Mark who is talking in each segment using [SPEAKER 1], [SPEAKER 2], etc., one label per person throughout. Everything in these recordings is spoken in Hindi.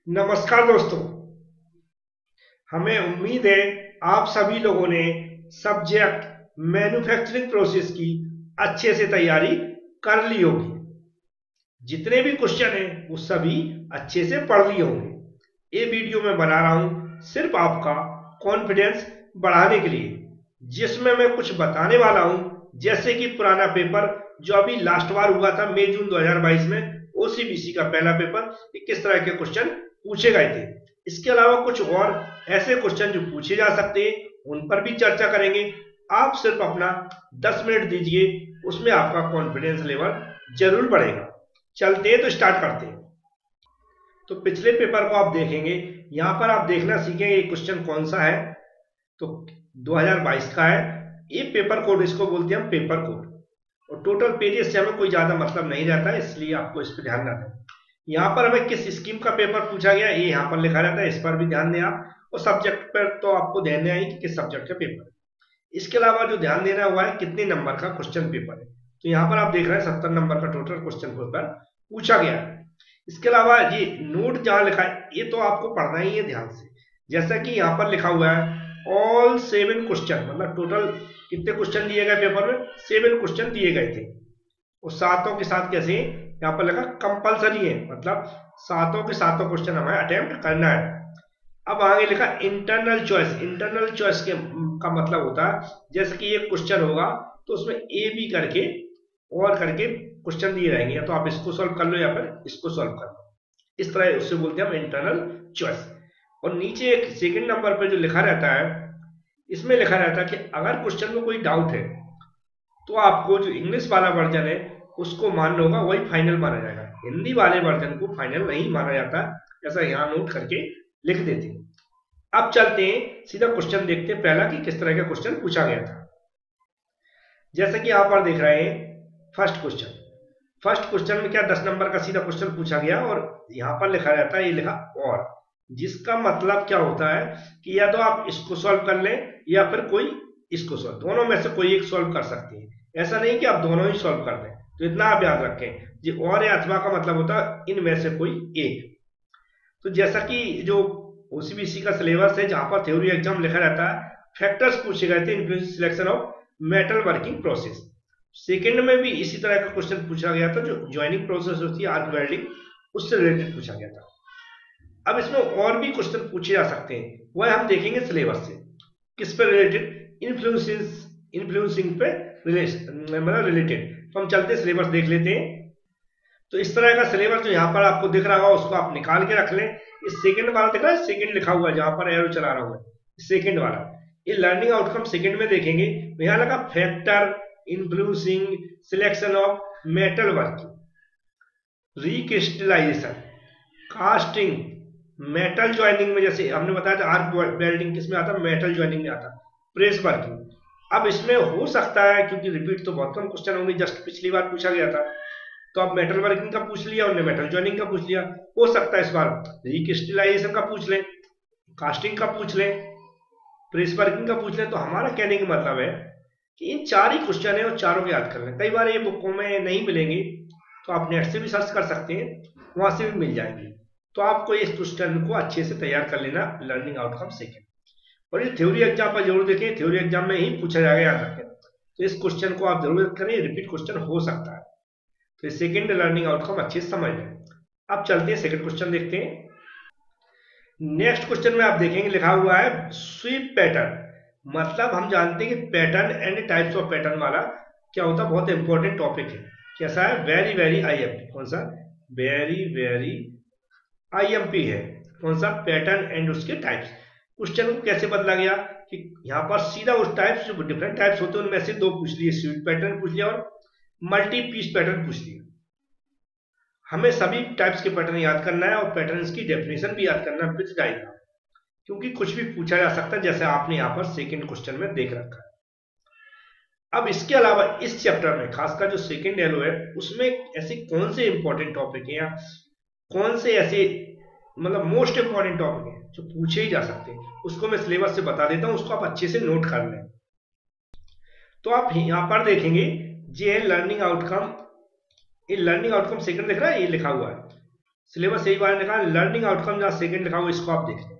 [SPEAKER 1] नमस्कार दोस्तों। हमें उम्मीद है आप सभी लोगों ने सब्जेक्ट मैन्युफैक्चरिंग प्रोसेस की अच्छे से तैयारी कर ली होगी। जितने भी क्वेश्चन हैं वो सभी अच्छे से पढ़ लिए होंगे। ये वीडियो मैं बना रहा हूं सिर्फ आपका कॉन्फिडेंस बढ़ाने के लिए, जिसमें मैं कुछ बताने वाला हूं जैसे कि पुराना पेपर जो अभी लास्ट बार हुआ था मई जून 2022 में, ओसीबीसी का पहला पेपर, किस तरह के क्वेश्चन पूछे गए थे। इसके अलावा कुछ और ऐसे क्वेश्चन जो पूछे जा सकते हैं उन पर भी चर्चा करेंगे। आप सिर्फ अपना 10 मिनट दीजिए, उसमें आपका कॉन्फिडेंस लेवल जरूर बढ़ेगा। चलते हैं तो स्टार्ट करते हैं। तो पिछले पेपर को आप देखेंगे, यहां पर आप देखना सीखेंगे क्वेश्चन कौन सा है। तो 2022 का है ये पेपर कोड, इसको बोलते हैं हम पेपर कोड। और टोटल पेजेस से हमें कोई ज्यादा मतलब नहीं रहता है, इसलिए आपको इस पर ध्यान रखना है। यहाँ पर हमें किस स्कीम का पेपर पूछा गया ये यहाँ पर लिखा रहता है, इस पर भी ध्यान दें आप। और सब्जेक्ट पर तो आपको ध्यान देना है कि किस सब्जेक्ट का पेपर है। इसके अलावा जो ध्यान देना हुआ है कितने नंबर का क्वेश्चन पेपर है। तो यहाँ पर आप देख रहे हैं 70 नंबर का टोटल क्वेश्चन पेपर पूछा गया है। इसके अलावा ये नोट जहां लिखा है ये तो आपको पढ़ना ही है ध्यान से। जैसा कि यहाँ पर लिखा हुआ है ऑल 7 क्वेश्चन, मतलब टोटल कितने क्वेश्चन दिए गए पेपर में, 7 क्वेश्चन दिए गए थे। और सातों के साथ कैसे, यहाँ पर लिखा कंपलसरी है, मतलब सातों के सातों क्वेश्चन हमें अटेम्प्ट करना है। अब आगे लिखा इंटरनल चॉइस। इंटरनल चॉइस के का मतलब होता है जैसे कि एक क्वेश्चन होगा तो उसमें ए बी करके और करके क्वेश्चन दिए रहेंगे, या तो आप इसको सॉल्व कर लो या फिर इसको सॉल्व कर लो। इस तरह उससे बोलते हैं हम इंटरनल चॉइस। और नीचे एक सेकंड नंबर पर जो लिखा रहता है, इसमें लिखा रहता है कि अगर क्वेश्चन में कोई डाउट है तो आपको जो इंग्लिश वाला वर्जन है उसको मानना होगा, वही फाइनल माना जाएगा। हिंदी वाले वर्जन को फाइनल नहीं माना जाता, ऐसा यहाँ नोट करके लिख देते हैं। अब चलते हैं सीधा क्वेश्चन देखते हैं पहला कि किस तरह का क्वेश्चन पूछा गया था। जैसे कि यहाँ पर देख रहे हैं फर्स्ट क्वेश्चन। फर्स्ट क्वेश्चन में क्या 10 नंबर का सीधा क्वेश्चन पूछा गया और यहाँ पर लिखा रहता है, ये लिखा और, जिसका मतलब क्या होता है कि या तो आप इसको सॉल्व कर लें या फिर कोई इसको सॉल्व, दोनों में से कोई एक सॉल्व कर सकते हैं। ऐसा नहीं कि आप दोनों ही सॉल्व कर दें। तो इतना आप याद रखें, जी और या अथवा का मतलब होता है इनमें से कोई एक। तो जैसा कि जो ओसीबीसी का सिलेबस है जहां पर थ्योरी एग्जाम लिखा रहता है, फैक्टर्स पूछे गए थे in selection of metal working process. Second में भी इसी तरह का क्वेश्चन पूछा गया था, जो ज्वाइनिंग प्रोसेस होती है आर्क वेल्डिंग, उससे रिलेटेड पूछा गया था। अब इसमें और भी क्वेश्चन पूछे जा सकते हैं, वह हम देखेंगे सिलेबस से किस पे रिलेटेड, इन्फ्लुएंसिंग पे मतलब रिलेटेड। तो हम चलते सिलेबस देख लेते हैं। तो इस तरह का सिलेबस जो यहाँ पर आपको दिख रहा होगा उसको आप निकाल के रख लें। इस सेकंड वाला दिख रहा है, सेकंड लिखा हुआ है जहां पर एरो चला रहा है, सेकंड वाला। ये लर्निंग आउटकम सेकंड में देखेंगे, यहाँ लगा factor, influencing, selection of metal working, recrystallisation, casting, metal joining में जैसे हमने बताया था आर्क वेल्डिंग किसमें आता, मेटल ज्वाइनिंग में आता, प्रेस वर्किंग। अब इसमें हो सकता है क्योंकि रिपीट तो बहुत कम क्वेश्चन होंगे, जस्ट पिछली बार पूछा गया था, तो आप मेटल वर्किंग का पूछ लिया, उन्होंने मेटल ज्वाइनिंग का पूछ लिया। हो सकता है इस बार रिक्रिस्टलाइजेशन का पूछ लें, कास्टिंग का पूछ लें, प्रेस वर्किंग का पूछ लें। तो हमारा कहने का मतलब है कि इन चार ही क्वेश्चन है और चारों को याद कर लें। कई बार ये बुकों में नहीं मिलेंगे तो आप नेट से भी सर्च कर सकते हैं, वहां से भी मिल जाएंगे। तो आपको इस क्वेश्चन को अच्छे से तैयार कर लेना, लर्निंग आउटकम सेकेंड। और ये थ्योरी एग्जाम पर जरूर देखें, थ्योरी एग्जाम में ही पूछा जाएगा, याद रखें। तो इस क्वेश्चन को आप जरूर करें, रिपीट क्वेश्चन हो सकता है। तो सेकेंड लर्निंग आउटकम अच्छे से समझ लें। अब चलते हैं सेकंड क्वेश्चन देखते हैं। नेक्स्ट क्वेश्चन में आप देखेंगे लिखा हुआ है स्वीप पैटर्न, मतलब हम जानते हैं कि pattern and types of pattern वाला क्या होता है, बहुत इंपॉर्टेंट टॉपिक है। कैसा है, वेरी वेरी आईएमपी। कौन सा, वेरी वेरी आईएमपी है। कौन सा, पैटर्न एंड उसके टाइप्स। क्वेश्चन को कैसे बदला गया कि यहाँ पर सीधा उस टाइप्स जो डिफरेंट टाइप्स होते हैं उनमें से दो पूछ लिए, स्वीप पैटर्न पूछ लिया और मल्टी पीस पैटर्न पूछ लिया। हमें सभी टाइप्स के पैटर्न याद करना है और पैटर्न्स की डेफिनेशन भी याद करना विद डायग्राम, क्योंकि कुछ भी पूछा जा सकता है जैसे आपने यहाँ पर सेकंड क्वेश्चन में देख रखा है। अब इसके अलावा इस चैप्टर में खासकर जो सेकंड एलो है उसमें ऐसे कौन से इंपॉर्टेंट टॉपिक है या कौन से ऐसे मतलब मोस्ट इंपॉर्टेंट टॉपिक है जो पूछे ही जा सकते हैं, उसको मैं सिलेबस से बता देता हूं, उसको आप अच्छे से नोट कर लें। तो आप यहाँ पर देखेंगे जे लर्निंग आउटकम, ये लर्निंग आउटकम सेकंड दिख रहा है, ये लिखा हुआ है सिलेबस यही बार लिखा है, लर्निंग आउटकम जहाँ सेकंड लिखा हुआ इसको आप देख लें।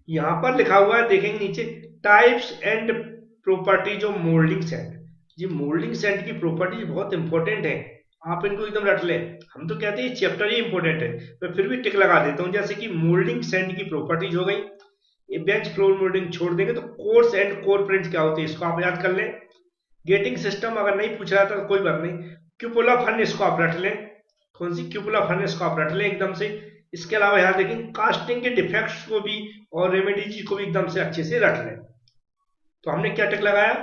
[SPEAKER 1] यहाँ पर लिखा हुआ है, देखेंगे नीचे, types and properties of moulding sand. ये मोल्डिंग सैंड की प्रॉपर्टीज बहुत इंपॉर्टेंट है, आप इनको एकदम रट लें। हम तो कहते हैं ये चैप्टर ही इंपॉर्टेंट है, मैं फिर भी टिक लगा देता हूँ। जैसे कि मोल्डिंग सैंड की प्रॉपर्टीज हो गई, ये बेंच फ्लोर मोल्डिंग छोड़ देंगे तो कोर्स एंड कोर प्रिंट क्या होते हैं इसको आप याद कर लें। गेटिंग सिस्टम अगर नहीं पूछ रहा था तो कोई बात नहीं, क्यूपुला फर्नेस को आप रट लें। कौन सी? क्यूपुला फर्नेस को आप रट लें एकदम से। इसके अलावा यहाँ देखें, कास्टिंग के डिफेक्ट्स को भी और रेमेडीज को भी एकदम से अच्छे से रट लें। तो हमने क्या टिक लगाया?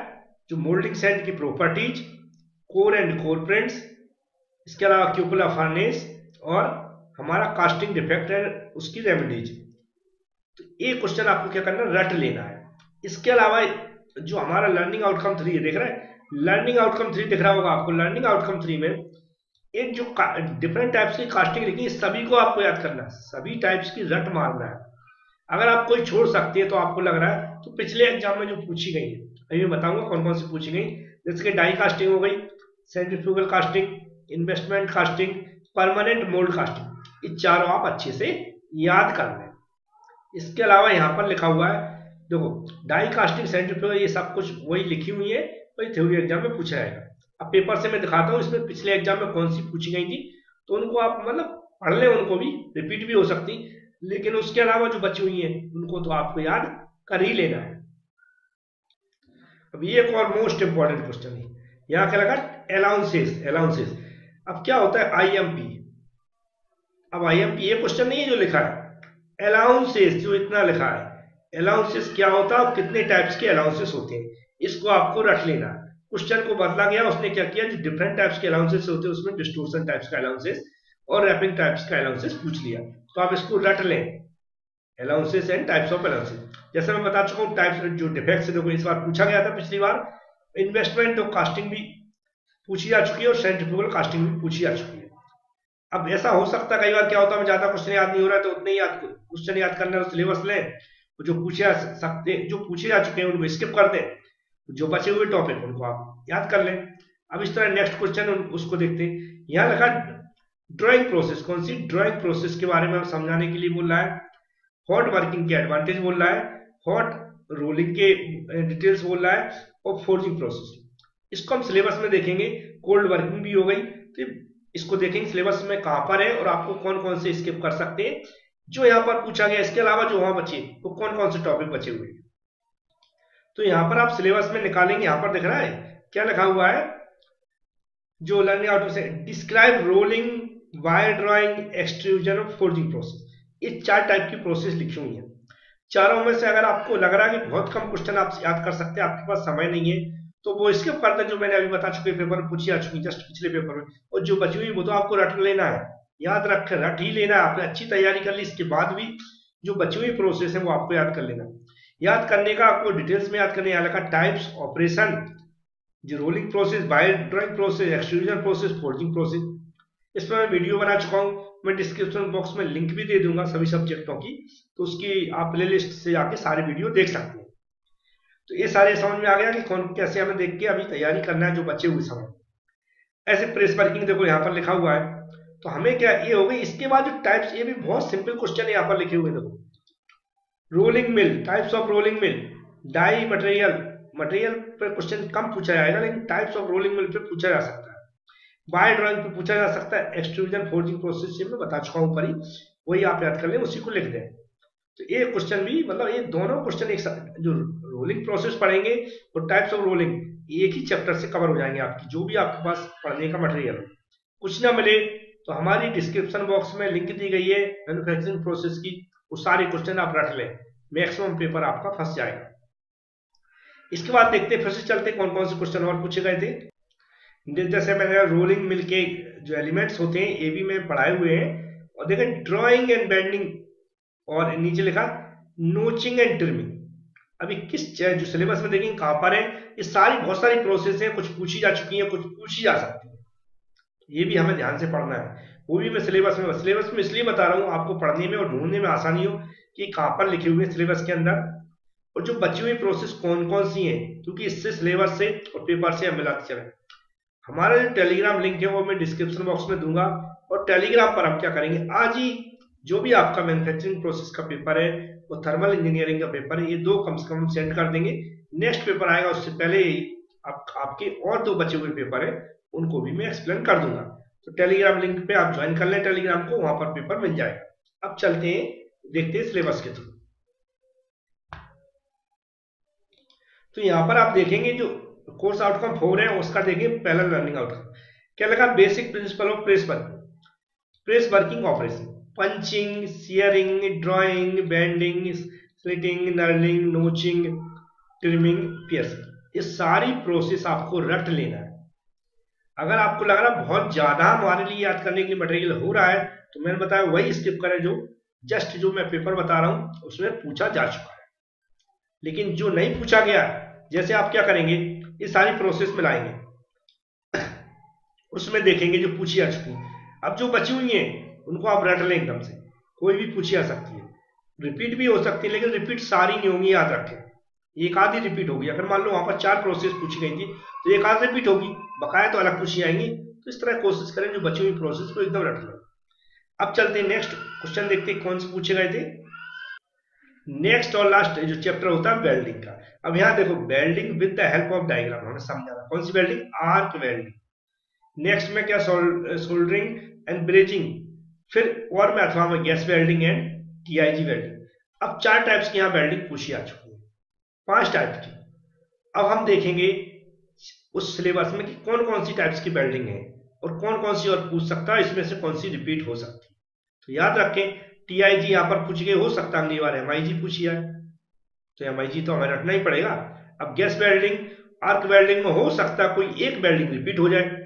[SPEAKER 1] जो मोल्डिंग सैंड की properties, core and core prints, इसके अलावा क्यूपुला फर्नेस और हमारा कास्टिंग डिफेक्ट है उसकी रेमेडीज। तो ये क्वेश्चन आपको क्या करना है? रट लेना है। इसके अलावा जो हमारा लर्निंग आउटकम 3 है, देख रहे हैं लर्निंग आउटकम 3 दिख रहा होगा आपको। लर्निंग आउटकम 3 में एक जो डिफरेंट टाइप्स की कास्टिंग लिखी है, सभी को आपको याद करना है, सभी टाइप्स की रट मारना है। अगर आप कोई छोड़ सकती है तो आपको लग रहा है तो पिछले एग्जाम में जो पूछी गई है, अभी मैं बताऊंगा कौन कौन सी पूछी गई। जैसे कि डाई कास्टिंग हो गई, centrifugal casting, investment casting, permanent mould casting, ये चारों आप अच्छे से याद कर लें। इसके अलावा यहाँ पर लिखा हुआ है, देखो डाई कास्टिंग, सेंट्रीफ्यूगल, ये सब कुछ वही लिखी हुई है, वही थ्योरी एग्जाम में पूछा जाएगा। अब पेपर से मैं दिखाता हूँ इसमें पिछले एग्जाम में कौन सी पूछी गई थी, तो उनको आप मतलब पढ़ लें, उनको भी रिपीट भी हो सकती, लेकिन उसके अलावा जो बची हुई है उनको तो आपको याद कर ही लेना है। अब ये एक और मोस्ट इंपॉर्टेंट क्वेश्चन है, यहाँ क्या लगा? अलाउंसेस। अलाउंसेस, अब क्या होता है आईएमपी? अब आईएमपी ये क्वेश्चन नहीं है जो लिखा है, अलाउंसेस जो इतना लिखा है, अलाउंसेस क्या होता है, कितने टाइप्स के अलाउंसेस होते हैं, इसको आपको रख लेना। क्वेश्चन को बदला गया, उसने क्या किया, जो डिफरेंट टाइप्स के अलाउंसेस होते हैं उसमें डिस्टोर्शन टाइप्स का अलाउंसेस और रैपिंग टाइप्स का अलाउंसेस पूछ लिया, तो आप इसको रट लें, allowances and types of allowances. जैसे मैं बता चुका हूँ टाइप्स जो डिफेक्ट्स, देखो इस बार पूछा गया था, पिछली बार इन्वेस्टमेंट और कास्टिंग भी पूछी जा चुकी है और सेंट्रीफ्यूगल कास्टिंग भी पूछी जा चुकी है। अब ऐसा हो सकता है कई बार क्या होता है, ज्यादा क्वेश्चन याद नहीं हो रहा है तो उतने ही याद क्वेश्चन याद करना है, सिलेबस लें, जो पूछे जा चुके हैं उनको स्किप कर दें, जो बचे हुए टॉपिक उनको आप याद कर लें। अब इस तरह नेक्स्ट क्वेश्चन उसको देखते हैं। यहाँ लिखा ड्राइंग प्रोसेस, कौन सी? ड्राइंग प्रोसेस के बारे में समझाने के लिए बोल रहा है, हॉट वर्किंग के एडवांटेज बोल रहा है, हॉट रोलिंग के डिटेल्स बोल रहा है और फोर्जिंग प्रोसेस। इसको हम सिलेबस में देखेंगे, कोल्ड वर्किंग भी हो गई, तो इसको देखेंगे सिलेबस में कहां पर है और आपको कौन कौन से स्किप कर सकते हैं जो यहाँ पर पूछा गया। इसके अलावा जो वहां बचे वो कौन कौन से टॉपिक बचे हुए, तो यहाँ पर आप सिलेबस में निकालेंगे। यहाँ पर दिख रहा है क्या लिखा हुआ है, जो लर्निंग आउटकम से describe rolling, wire drawing, extrusion और फोर्जिंग प्रोसेस, ये 4 टाइप की प्रोसेस लिखी हुई है। चारों में से अगर आपको लग रहा है कि बहुत कम क्वेश्चन आप याद कर सकते हैं, आपके पास समय नहीं है, तो वो स्किप करते हैं जो मैंने अभी बता चुके पेपर में पूछी आ चुकी जस्ट पिछले पेपर में, और जो बची हुई वो तो आपको रट लेना है, याद रट ही लेना है। आपने अच्छी तैयारी कर ली, इसके बाद भी जो बची हुई प्रोसेस है वो आपको याद कर लेना। याद करने का आपको डिटेल्स में याद करने यहाँ लिखा टाइप्स, ऑपरेशन, जो rolling process, wire drawing process, extrusion process, forging process. इस पर मैं वीडियो बना चुका हूँ, मैं डिस्क्रिप्शन बॉक्स में लिंक भी दे दूंगा सभी सब्जेक्टों की, तो उसकी आप प्लेलिस्ट से जाके सारे वीडियो देख सकते हैं। तो ये सारे समझ में आ गया कि कौन कैसे हमें देख के अभी तैयारी करना है जो बचे हुए समय। ऐसे प्रेस वर्किंग देखो यहाँ पर लिखा हुआ है, तो हमें क्या ये हो गई। इसके बाद जो टाइप्स, ये भी बहुत सिंपल क्वेश्चन है यहाँ पर लिखे हुए, देखो rolling mill, types of rolling mill, die material, material पर क्वेश्चन कम पूछा जाएगा लेकिन टाइप्स ऑफ रोलिंग मिल पे पूछा जा सकता है, वायर ड्राइंग पे पूछा जा सकता है, एक्सट्रूजन फोर्जिंग प्रोसेस से मैं बता चुका हूँ ऊपर ही, वही आप याद कर लें, उसी को लिख दें। तो ये क्वेश्चन भी मतलब ये दोनों क्वेश्चन एक साथ, जो रोलिंग प्रोसेस पढ़ेंगे और टाइप्स ऑफ रोलिंग, एक ही चैप्टर से कवर हो जाएंगे आपकी, जो भी आपके पास पढ़ने का मटेरियल। कुछ ना मिले तो हमारी डिस्क्रिप्शन बॉक्स में लिंक दी गई है मैन्युफैक्चरिंग प्रोसेस की, वो सारे क्वेश्चन आप रख लें, मैक्सिमम पेपर आपका फंस जाएगा। इसके बाद देखते फिर से चलते कौन कौन से क्वेश्चन और पूछे गए थे। जैसे मैंने रोलिंग मिल के जो एलिमेंट्स होते हैं ये भी मैं पढ़ाए हुए हैं, और देखें ड्रॉइंग एंड बेंडिंग, और नीचे लिखा नोचिंग एंड ट्रिमिंग। अभी किस जो सिलेबस में देखेंगे कहां पर है, ये सारी बहुत सारी प्रोसेस है, कुछ पूछी जा चुकी है, कुछ पूछी जा सकती है, ये भी हमें ध्यान से पढ़ना है। वो भी मैं सिलेबस में इसलिए बता रहा हूँ आपको पढ़ने में और ढूंढने में आसानी हो कि कहां पर लिखे हुए सिलेबस के अंदर, और जो बची हुई प्रोसेस कौन कौन सी है, क्योंकि इससे सिलेबस से और पेपर से हम मिलाते चले। हमारा जो टेलीग्राम लिंक है वो मैं डिस्क्रिप्शन बॉक्स में दूंगा, और टेलीग्राम पर आप क्या करेंगे, आज ही जो भी आपका मैन्युफैक्चरिंग प्रोसेस का पेपर है, वो थर्मल इंजीनियरिंग का पेपर है, ये 2 कम से कम सेंड कर देंगे। नेक्स्ट पेपर आएगा उससे पहले ही आपके और 2 बचे हुए पेपर है, उनको भी मैं एक्सप्लेन कर दूंगा। तो टेलीग्राम लिंक पे आप ज्वाइन कर लें टेलीग्राम को, वहां पर पेपर मिल जाएगा। अब चलते हैं, देखते हैं सिलेबस के थ्रू। तो यहाँ पर आप देखेंगे जो कोर्स आउटकम 4 है, उसका देखिए पहला लर्निंग आउटकम क्या लगा, basic principle of press working operation, punching, shearing, drawing, bending, slitting, knurling, notching, trimming, piercing, ये सारी प्रोसेस आपको रट लेना है। अगर आपको लग रहा है बहुत ज्यादा हमारे लिए याद करने के लिए मटेरियल हो रहा है, तो मैंने बताया वही स्किप करें जो जस्ट जो मैं पेपर बता रहा हूं उसमें पूछा जा चुका है। लेकिन जो नहीं पूछा गया, जैसे आप क्या करेंगे, ये सारी प्रोसेस में लाएंगे, उसमें देखेंगे जो पूछी आ चुकी है। अब जो बची हुई है उनको आप रट लें एकदम से, कोई भी पूछी आ सकती है, रिपीट भी हो सकती है, लेकिन रिपीट सारी नहीं होंगी, याद रखें। एक आधी रिपीट होगी। अगर मान लो वहां पर 4 प्रोसेस पूछी गई थी तो एक आध रिपीट होगी, बकाया तो अलग पूछी आएंगी। तो इस तरह कोशिश करें जो बची हुई प्रोसेस को एकदम रट लें। अब चलते हैं नेक्स्ट क्वेश्चन, देखते हैं कौन से पूछे गए थे। नेक्स्ट और लास्ट जो चैप्टर होता है वेल्डिंग का। अब यहाँ देखो, welding with the help of diagram हमें समझाना। कौन सी वेल्डिंग? Arc welding. नेक्स्ट में क्या, सोल्डरिंग एंड ब्रेजिंग। फिर और में अथवा में gas welding and TIG welding. अब 4 टाइप्स की यहाँ वेल्डिंग पूछी आ चुकी है, 5 टाइप की। अब हम देखेंगे उस सिलेबस में कि कौन कौन सी टाइप्स की वेल्डिंग है और कौन कौन सी और पूछ सकता है, इसमें से कौन सी रिपीट हो सकती है। तो याद रखें, टीआईजी यहां पर पूछ गए, हो सकता है अगली बार एमआईजी पूछी है, तो एमआईजी तो हमें रखना ही पड़ेगा। अब गैस वेल्डिंग, आर्क वेल्डिंग में हो सकता है कोई एक वेल्डिंग रिपीट हो जाए,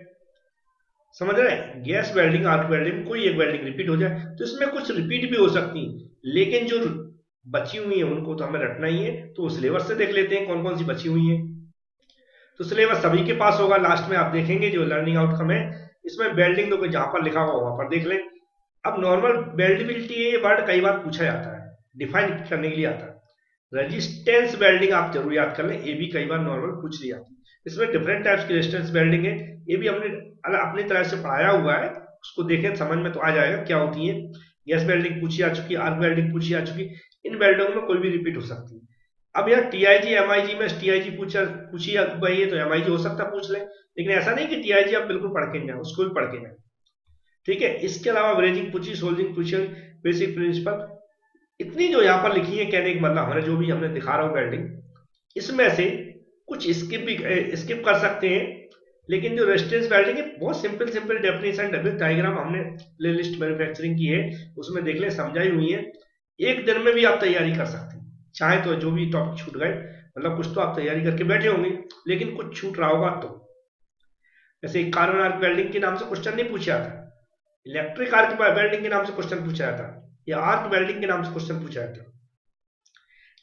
[SPEAKER 1] समझ रहे हैं? गैस वेल्डिंग, आर्क वेल्डिंग, कोई एक वेल्डिंग रिपीट हो जाए, तो इसमें कुछ रिपीट भी हो सकती है, लेकिन जो बची हुई है उनको तो हमें रखना ही है। तो सिलेबस से देख लेते हैं कौन कौन सी बची हुई है। तो सिलेबस सभी के पास होगा, लास्ट में आप देखेंगे जो लर्निंग आउटकम है, इसमें वेल्डिंग तो जहां पर लिखा हुआ वहां पर देख लें। अब नॉर्मल वेल्डेबिलिटी, ये वर्ड कई बार पूछा जाता है, डिफाइन करने के लिए आता है। रेजिस्टेंस वेल्डिंग आप जरूर याद कर लें, ये भी कई बार नॉर्मल पूछ ली जाती है। इसमें डिफरेंट टाइप्स की रेजिस्टेंस वेल्डिंग है, ये भी हमने अपनी तरह से पढ़ाया हुआ है, उसको देखें समझ में तो आ जाएगा क्या होती है। गैस वेल्डिंग पूछी आ चुकी, आर्क वेल्डिंग पूछी आ चुकी, इन वेल्डिंग में कोई भी रिपीट हो सकती है। अब यार टीआईजी एमआईजी में टीआईजी पूछी भाई है तो एमआईजी हो सकता है पूछ ले, लेकिन ऐसा नहीं कि टीआईजी आप बिल्कुल पढ़ के जाए, उसको भी पढ़ के जाए, ठीक है। इसके अलावा ब्रेजिंग पूछी, सोल्डरिंग पूछी, बेसिक प्रिंसिपल, इतनी जो यहाँ पर लिखी है, कहने का मतलब हमारे जो भी हमने दिखा रहा हूँ वेल्डिंग, इसमें से कुछ स्किप कर सकते हैं, लेकिन जो रेजिस्टेंस वेल्डिंग है बहुत सिंपल डेफिनेशन डबल डायग्राम हमने प्ले लिस्ट मैन्युफैक्चरिंग की है, उसमें देख ले समझाई हुई है। एक दिन में भी आप तैयारी कर सकते हैं, चाहे तो जो भी टॉपिक छूट गए, मतलब कुछ तो आप तैयारी करके बैठे होंगे, लेकिन कुछ छूट रहा होगा तो। जैसे कार्बन आर्क वेल्डिंग के नाम से क्वेश्चन नहीं पूछा था, इलेक्ट्रिक आर्क वेल्डिंग के नाम से क्वेश्चन पूछा जाता, या आर्क वेल्डिंग के नाम से क्वेश्चन पूछा जाता।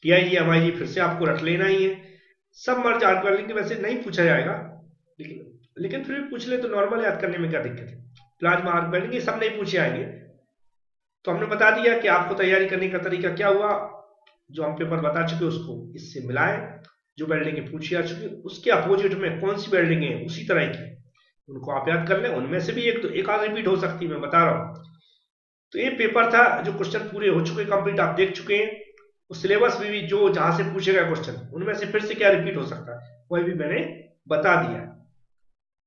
[SPEAKER 1] टीआईजी एमआईजी फिर से आपको रख लेना ही है। सब मर्ज आर्क वेल्डिंग के वैसे नहीं पूछा जाएगा, लेकिन फिर भी पूछ ले तो नॉर्मल याद करने में क्या दिक्कत है। प्लाज्मा आर्क वेल्डिंग ये सब नहीं पूछे आएंगे, तो हमने बता दिया कि आपको तैयारी करने का तरीका क्या हुआ, जो हम पेपर बता चुके उसको इससे मिलाएं, जो वेल्डिंग पूछी आ चुकी उसके अपोजिट में कौन सी वेल्डिंग है उसी तरह की, उनको आप याद कर लें। उनमें से भी एक आध रिपीट हो सकती है, मैं बता रहा हूं। तो ये पेपर था, जो क्वेश्चन पूरे हो चुके कंप्लीट आप देख चुके हैं। उस सिलेबस में भी जो जहां से पूछे गए क्वेश्चन, उनमें से फिर से क्या रिपीट हो सकता है वही भी मैंने बता दिया।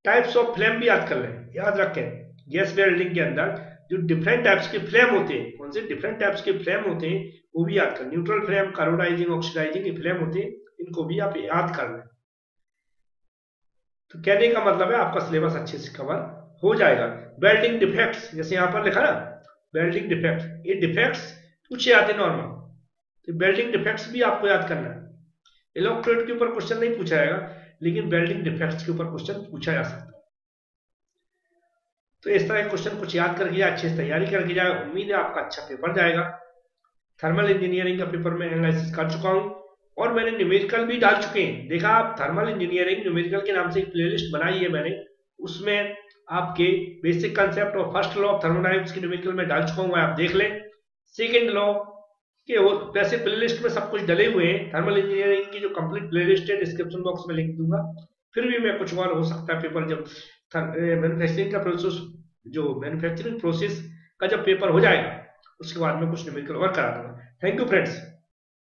[SPEAKER 1] टाइप्स ऑफ फ्लेम भी याद कर लें, याद रखें गैस वेल्डिंग के अंदर जो डिफरेंट टाइप्स के फ्लेम होते हैं, कौन से डिफरेंट टाइप्स के फ्लेम होते हैं वो भी याद कर। न्यूट्रल फ्लेम, कार्बोनाइजिंग, ऑक्सीडाइजिंग ये फ्लेम होते हैं, इनको भी आप याद कर लें। तो कहने का मतलब है आपका सिलेबस अच्छे से कवर हो जाएगा। वेल्डिंग डिफेक्ट्स, जैसे यहां पर लिखा ना वेल्डिंग डिफेक्ट्स, ये डिफेक्ट्स पूछे जाते नॉर्मल, तो वेल्डिंग डिफेक्ट्स भी आपको याद करना है। इलेक्ट्रोड के ऊपर क्वेश्चन नहीं पूछा जाएगा, लेकिन वेल्डिंग डिफेक्ट्स के ऊपर क्वेश्चन पूछा जा सकता है। तो इस तरह के क्वेश्चन कुछ याद करके जाए, अच्छे से तैयारी करके जाए, उम्मीद है आपका अच्छा पेपर जाएगा। थर्मल इंजीनियरिंग का पेपर मैं एनालिसिस कर चुका हूं और मैंने न्यूमेरिकल भी डाल चुके हैं। देखा आप, थर्मल इंजीनियरिंग न्यूमेरिकल के नाम से एक प्लेलिस्ट बनाई है मैंने, उसमें आपके बेसिक कंसेप्ट और फर्स्ट लॉ ऑफ थर्मोडायनेमिक्स की न्यूमेरिकल में डाल चुका हूं, आप देख लें। सेकंड लॉ के वैसे प्लेलिस्ट में सब कुछ डले हुए हैं। थर्मल इंजीनियरिंग की जो कंप्लीट प्लेलिस्ट है डिस्क्रिप्शन बॉक्स में लिंक दूंगा। फिर भी मैं कुछ और हो सकता है पेपर जब मैन्युफैक्चरिंग का प्रोसेस जो मैन्युफैक्चरिंग प्रोसेस का जब पेपर हो जाएगा उसके बाद में कुछ न्यूमेरिकल वर्क करा दूंगा। Thank you friends.